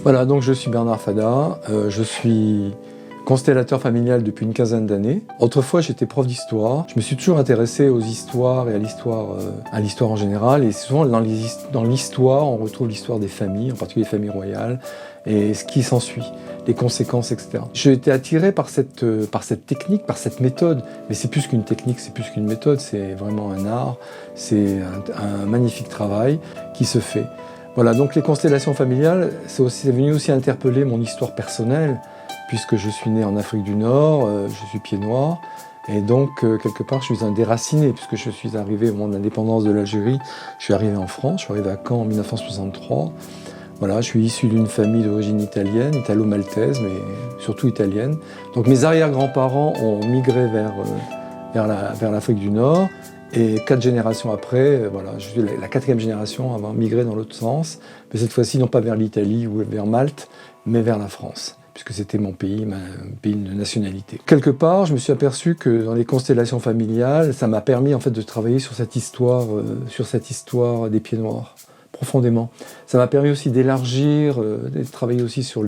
Voilà, donc je suis Bernard Fada, je suis constellateur familial depuis une quinzaine d'années. Autrefois, j'étais prof d'histoire. Je me suis toujours intéressé aux histoires et à l'histoire en général. Et souvent, dans l'histoire, on retrouve l'histoire des familles, en particulier les familles royales, et ce qui s'ensuit, les conséquences, etc. J'ai été attiré par cette technique, par cette méthode. Mais c'est plus qu'une technique, c'est plus qu'une méthode, c'est vraiment un art, c'est un magnifique travail qui se fait. Voilà, donc les constellations familiales, c'est venu aussi interpeller mon histoire personnelle, puisque je suis né en Afrique du Nord, je suis pied noir, et donc quelque part je suis un déraciné, puisque je suis arrivé au moment de l'indépendance de l'Algérie, je suis arrivé en France, je suis arrivé à Caen en 1963. Voilà, je suis issu d'une famille d'origine italienne, italo-maltaise, mais surtout italienne. Donc mes arrière-grands-parents ont migré vers l'Afrique du Nord, et 4 générations après, voilà, je suis la 4e génération à avoir migré dans l'autre sens, mais cette fois-ci non pas vers l'Italie ou vers Malte, mais vers la France, puisque c'était mon pays, pays de nationalité. Quelque part, je me suis aperçu que dans les constellations familiales, ça m'a permis en fait de travailler sur cette histoire des pieds noirs, profondément. Ça m'a permis aussi d'élargir, de travailler aussi sur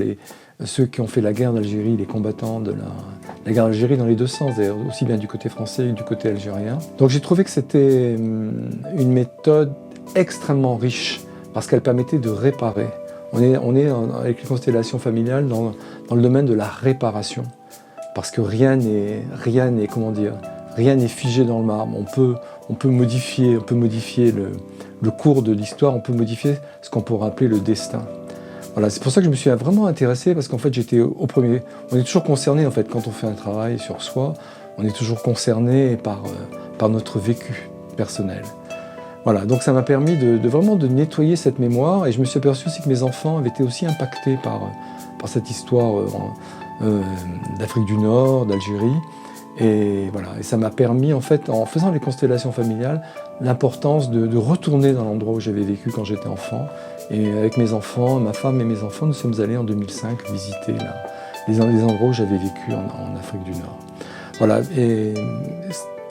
ceux qui ont fait la guerre d'Algérie, les combattants de la guerre d'Algérie dans les deux sens, d'ailleurs, aussi bien du côté français que du côté algérien. Donc j'ai trouvé que c'était une méthode extrêmement riche, parce qu'elle permettait de réparer. On est avec les constellations familiales dans le domaine de la réparation, parce que rien n'est figé dans le marbre. On peut modifier le cours de l'histoire, on peut modifier ce qu'on pourrait appeler le destin. Voilà, c'est pour ça que je me suis vraiment intéressé, parce qu'en fait j'étais au premier. On est toujours concerné en fait quand on fait un travail sur soi, on est toujours concerné par notre vécu personnel. Voilà, donc ça m'a permis vraiment de nettoyer cette mémoire, et je me suis aperçu aussi que mes enfants avaient été aussi impactés par cette histoire d'Afrique du Nord, d'Algérie. Et voilà, et ça m'a permis en fait, en faisant les constellations familiales, l'importance de retourner dans l'endroit où j'avais vécu quand j'étais enfant. Et avec mes enfants, ma femme et mes enfants, nous sommes allés en 2005 visiter les endroits où j'avais vécu en Afrique du Nord. Voilà, et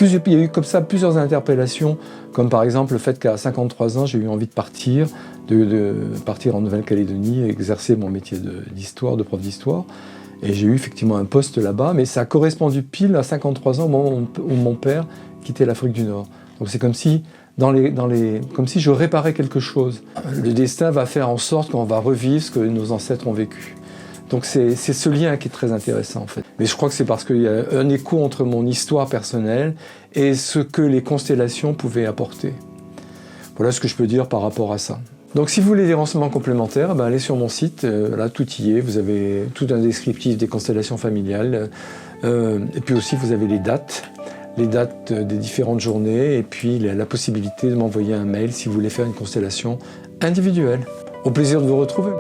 il y a eu comme ça plusieurs interpellations, comme par exemple le fait qu'à 53 ans, j'ai eu envie de partir en Nouvelle-Calédonie et exercer mon métier d'histoire, de prof d'histoire. Et j'ai eu effectivement un poste là-bas, mais ça a correspondu pile à 53 ans au moment où mon père quittait l'Afrique du Nord. Donc c'est comme si, comme si je réparais quelque chose. Le destin va faire en sorte qu'on va revivre ce que nos ancêtres ont vécu. Donc c'est ce lien qui est très intéressant en fait. Mais je crois que c'est parce qu'il y a un écho entre mon histoire personnelle et ce que les constellations pouvaient apporter. Voilà ce que je peux dire par rapport à ça. Donc si vous voulez des renseignements complémentaires, allez sur mon site, là tout y est, vous avez tout un descriptif des constellations familiales, et puis aussi vous avez les dates des différentes journées, et puis la possibilité de m'envoyer un mail si vous voulez faire une constellation individuelle. Au plaisir de vous retrouver.